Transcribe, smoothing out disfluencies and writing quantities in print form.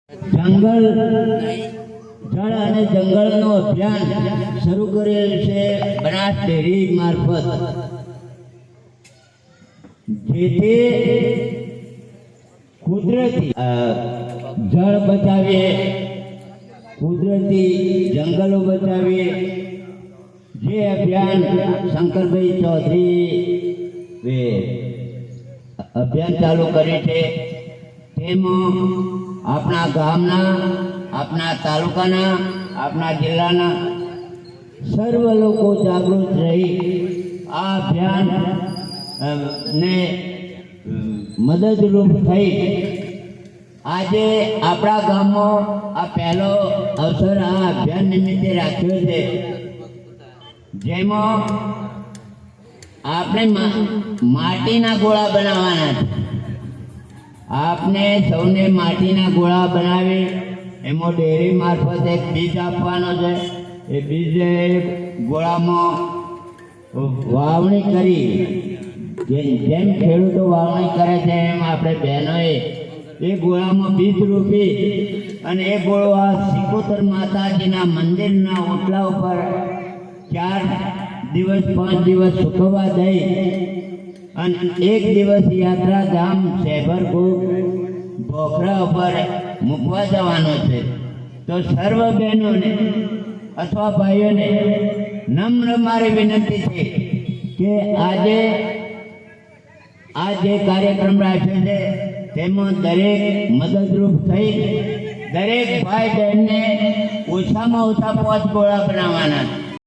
જંગલ જળ અને જંગલનું અભિયાન શરૂ કરેલ છે બનાસ ડેરી મારફત, જેથી કુદરતી જળ બચાવીએ, કુદરતી જંગલો બચાવીએ, જે અભિયાન શંકરભાઈ ચૌધરી અભિયાન ચાલુ કર્યું છે, તેમાં આપણા ગામના, આપણા તાલુકાના, આપણા જિલ્લાના સર્વ લોકો જાગૃત રહી આ અભિયાન ને મદદરૂપ થઈ આજે આપણા ગામમાં આ પહેલો અવસર આ અભિયાન નિમિત્તે રાખ્યો છે, જેમાં આપણે માટીના ગોળા બનાવવાના છે। આપને સૌને માટીના ગોળા બનાવી એમાં ડેરી મારફત એક બીજ આપવાનો છે। એ બીજ ગોળામાં વાવણી કરી, જેમ ખેડૂતો વાવણી કરે છે એમ આપણે બહેનોએ એ ગોળામાં બીજ રોપી અને એ ગોળો આ સિકોતર માતાજીના મંદિરના ઓટલા ઉપર 4 દિવસ 5 દિવસ સુકવવા દઈ અને 1 દિવસ યાત્રાધામ શેભર ભોખરા ઉપર મૂકવા જવાનો છે। તો સર્વ બહેનોને અથવા ભાઈઓને નમ્ર મારી વિનંતી છે કે આજે આ જે કાર્યક્રમ રાખ્યો છે તેમાં દરેક મદદરૂપ થઈ દરેક ભાઈ બહેનને ઓછામાં ઓછા 5 ગોળા બનાવવાના છે।